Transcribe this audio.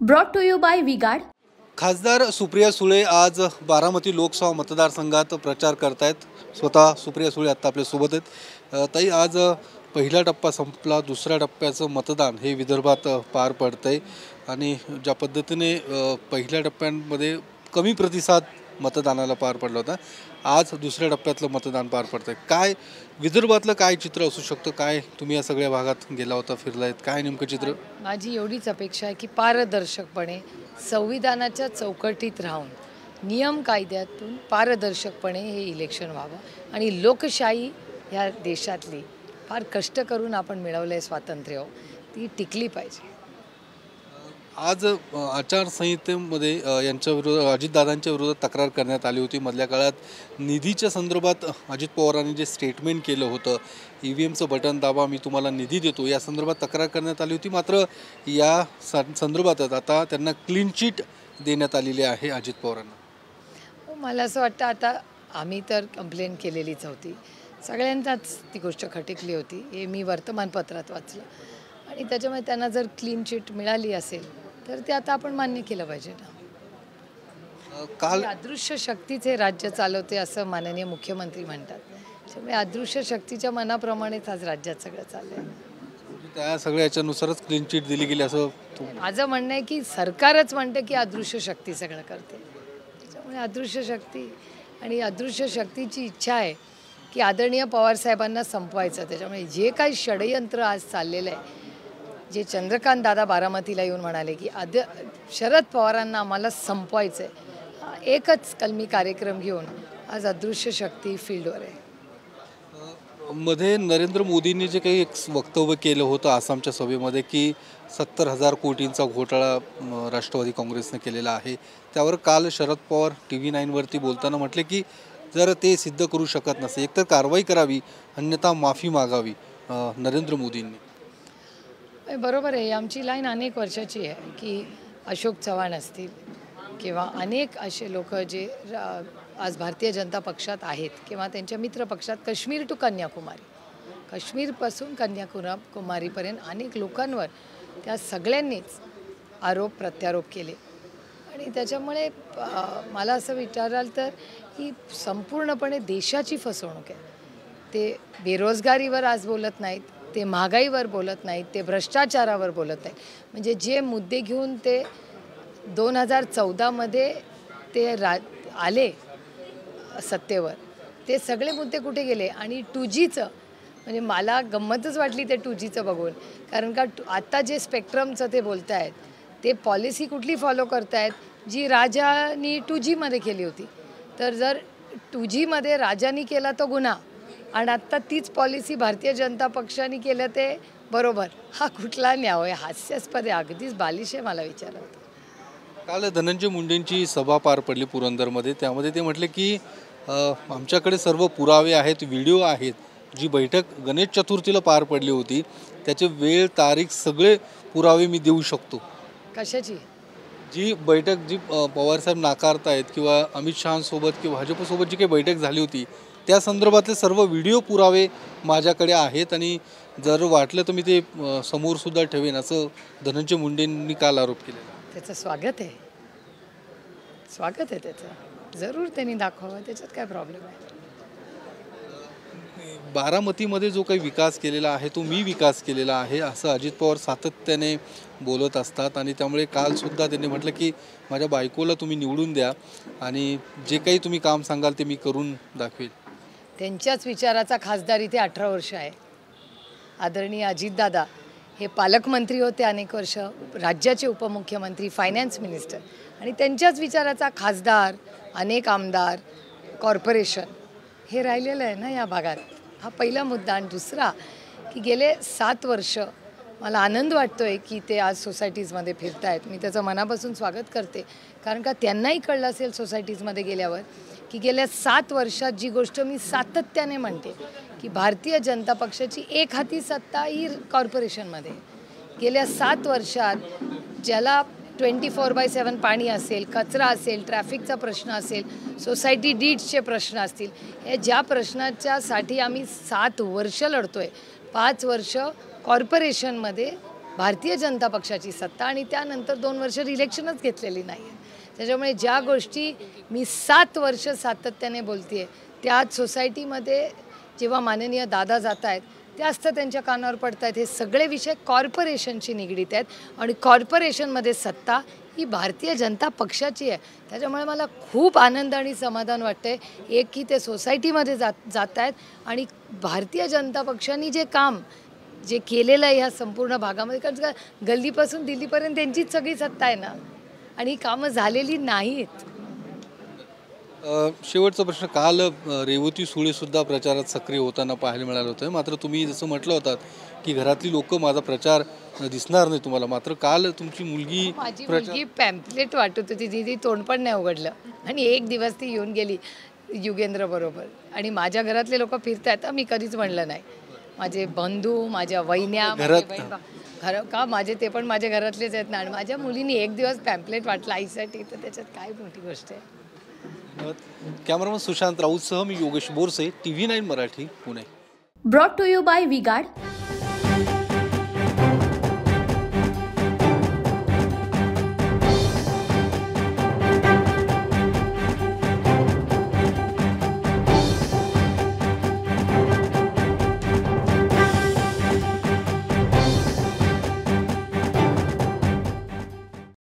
Brought to you by V-Guard. खासदार सुप्रिया सुळे आज बारामती लोकसभा मतदारसंघात प्रचार करतायत। स्वतः सुप्रिया सुळे आता आपल्या सोबत आहेत। ताई, आज पहिला टप्पा संपला, दुसऱ्या टप्प्याचं मतदान हे विदर्भात पार पडतंय आणि ज्या पद्धतीने पहिल्या टप्प्यांमध्ये कमी प्रतिसाद मतदानाला पार पडला होता, आज दुसऱ्या टप्प्यातलं मतदान पार पडतंय। काय विदर्भातलं काय चित्र असू शकतं? काय तुम्ही या सगळ्या भागात गेला होता, फिरलायत, काय नेमकं चित्र? माझी एवढीच अपेक्षा आहे की पारदर्शकपणे संविधानाच्या चौकटीत राहून नियम कायद्यातून पारदर्शकपणे हे इलेक्शन व्हावं आणि लोकशाही ह्या देशातली फार कष्ट करून आपण मिळवलंय स्वातंत्र्य, ती टिकली पाहिजे। आज आचारसंहितेमध्ये यांच्या विरोधात अजितदादांच्या विरोधात तक्रार करण्यात आली होती। मधल्या काळात निधीच्या संदर्भात अजित पवारांनी जे स्टेटमेंट केलं होतं, EVMचं बटन दाबा मी तुम्हाला निधी देतो, या संदर्भात तक्रार करण्यात आली होती। मात्र या संदर्भातच आता त्यांना क्लीन चिट देण्यात आलेली आहे अजित पवारांना। मला असं वाटतं आता आम्ही तर कंप्लेंट केलेलीच होती, सगळ्यांनाच ती गोष्ट खटकली होती, हे मी वर्तमानपत्रात वाचलं आणि त्याच्यामुळे त्यांना जर क्लीन चिट मिळाली असेल तर ते आता आपण मान्य केलं पाहिजे ना। काल अदृश्य शक्तीचे राज्य चालवते असं माननीय मुख्यमंत्री म्हणतात, त्यामुळे अदृश्य शक्तीच्या मनाप्रमाणेच आज राज्यात सगळं चाललंय। त्या सगळ्या याच्यानुसारच क्लीन चिट दिली गेली असं माझं म्हणणं आहे की सरकारच म्हणते की अदृश्य शक्ती सगळं करते, त्यामुळे अदृश्य शक्ती आणि अदृश्य शक्तीची इच्छा आहे की आदरणीय पवारसाहेबांना संपवायचं। त्याच्यामुळे जे काही षडयंत्र आज चाललेलं आहे, जे चंद्रकांत दादा बारामतीला येऊन म्हणाले की शरद पवारांना आम्हाला संपवायचं आहे, एकच कलमी कार्यक्रम घेऊन आज अदृश्य शक्ती फील्डवर आहे। मध्ये नरेंद्र मोदींनी जे काही एक वक्तव्य केलं होतं आसामच्या सभेमध्ये की 70,000 कोटींचा घोटाळा राष्ट्रवादी काँग्रेसने केलेला आहे, त्यावर काल शरद पवार TV9 वरती बोलताना म्हटले की जर ते सिद्ध करू शकत नसेल एकतर कारवाई करावी, अन्यथा माफी मागावी नरेंद्र मोदींनी। बरोबर आहे, आमची लाईन अनेक वर्षाची आहे की अशोक चव्हाण असतील किंवा अनेक असे लोक जे आज भारतीय जनता पक्षात आहेत किंवा त्यांच्या मित्र पक्षात, काश्मीर टू कन्याकुमारी, काश्मीरपासून कन्याकुमारीपर्यंत अनेक लोकांवर त्या सगळ्यांनीच आरोप प्रत्यारोप केले आणि त्याच्यामुळे मला असं विचाराल तर ही संपूर्णपणे देशाची फसवणूक आहे। ते बेरोजगारीवर आज बोलत नाहीत, ते महागाईवर बोलत नाहीत, ते भ्रष्टाचारावर बोलत नाहीत। म्हणजे जे मुद्दे घेऊन ते 2014मध्ये ते आले सत्तेवर, ते सगळे मुद्दे कुठे गेले? आणि 2Gचं म्हणजे मला गंमतच वाटली ते 2Gचं बघून, कारण का आत्ता जे स्पेक्ट्रमचं ते बोलत आहेत ते पॉलिसी कुठली फॉलो करतायत जी राजानी 2Gमध्ये केली होती। तर जर 2Gमध्ये राजानी केला तो गुन्हा आणि आत्ता तीच पॉलिसी भारतीय जनता पक्षाने केलं ते बरोबर, हा कुठला न्याय आहे? हास्यास्पद आहे, अगदीच बालिश आहे मला विचारलं होतं। काल धनंजय मुंडेंची सभा पार पडली पुरंदरमध्ये, त्यामध्ये ते म्हटले की आमच्याकडे सर्व पुरावे आहेत, व्हिडिओ आहेत। जी बैठक गणेश चतुर्थीला पार पडली होती त्याचे वेळ, तारीख, सगळे पुरावे मी देऊ शकतो। कशाची? जी बैठक जी पवारसाहेब नाकारतायत किंवा अमित शहांसोबत किंवा भाजपसोबत जी काही बैठक झाली होती त्या संदर्भातले सर्व व्हिडिओ पुरावे माझ्याकडे आहेत आणि जर वाटलं तर मी ते समोरसुद्धा ठेवेन, असं धनंजय मुंडेंनी काल आरोप केलेला। त्याचं स्वागत आहे, स्वागत आहे त्याचं, जरूर त्यांनी दाखवावं, त्याच्यात काय प्रॉब्लेम आहे? बारामतीमध्ये जो काही विकास केलेला आहे तो मी विकास केलेला आहे असं अजित पवार सातत्याने बोलत असतात आणि त्यामुळे कालसुद्धा त्यांनी म्हटलं की माझ्या बायकोला तुम्ही निवडून द्या आणि जे काही तुम्ही काम सांगाल ते मी करून दाखवेल। त्यांच्याच विचाराचा खासदार इथे 18 वर्ष आहे। आदरणीय अजितदादा हे पालकमंत्री होते अनेक वर्ष, राज्याचे उपमुख्यमंत्री, फायनान्स मिनिस्टर, आणि त्यांच्याच विचाराचा खासदार, अनेक आमदार, कॉर्पोरेशन हे राहिलेलं आहे ना या भागात। हा पहिला मुद्दा। आणि दुसरा की गेले 7 वर्ष मला आनंद वाटतोय की ते आज सोसायटीजमध्ये फिरत आहेत, मी त्याचं मनापासून स्वागत करते, कारण का त्यांनाही कळलं असेल सोसायटीजमध्ये गेल्यावर की गेल्या 7 वर्षात जी गोष्ट मी सातत्याने म्हणते की भारतीय जनता पक्षाची एक हाती सत्ता ही कॉर्पोरेशनमध्ये, गेल्या 7 वर्षात ज्याला 24/7 पाणी असेल, कचरा असेल, ट्रॅफिकचा प्रश्न असेल, सोसायटी डीड्सचे प्रश्न असतील, हे ज्या प्रश्नाच्यासाठी आम्ही 7 वर्ष लढतोय, 5 वर्ष कॉर्पोरेशनमध्ये भारतीय जनता पक्षाची सत्ता आणि त्यानंतर 2 वर्ष इलेक्शनच घेतलेली नाही आहे. त्याच्यामुळे ज्या गोष्टी मी 7 वर्ष सातत्याने बोलते आहे त्याच सोसायटीमध्ये जेव्हा माननीय दादा जात आहेत त्याच तर त्यांच्या कानावर पडत आहेत. हे सगळे विषय कॉर्पोरेशनशी निगडीत आहेत आणि कॉर्पोरेशनमध्ये सत्ता ही भारतीय जनता पक्षाची आहे. त्याच्यामुळे मला खूप आनंद आणि समाधान वाटते एक की ते सोसायटीमध्ये जात आहेत आणि भारतीय जनता पक्षाने जे काम जे केलेलं आहे ह्या संपूर्ण भागामध्ये, कारण का गल्लीपासून दिल्लीपर्यंत त्यांचीच सगळी सत्ता आहे ना आणि ही कामं झालेली नाहीत. शेवटचा प्रश्न, काल रेवती सुळेसुद्धा प्रचारात सक्रिय होताना पाहायला मिळालं होतं. मात्र तुम्ही जसं म्हटलं होतात की घरातली लोक माझा प्रचार दिसणार नाही तुम्हाला, मात्र काल तुमची माझी मुलगी पॅम्पलेट वाटत होती, तिथे तोंड पण नाही उघडलं आणि एक दिवस ती येऊन गेली युगेंद्र बरोबर आणि माझ्या घरातले लोक फिरतायत. मी कधीच म्हणलं नाही. माझे बंधू, माझ्या वहिन्या, घर का माझे ते पण माझ्या घरातलेच आहेत ना. आणि माझ्या मुलीने एक दिवस पॅम्पलेट वाटलं आईसाठी, तर त्याच्यात काय मोठी गोष्ट आहे. कॅमेरामन सुशांत राऊतसह मी Yogesh Borse, TV9 Marathi, Pune. Brought to you by V-Guard.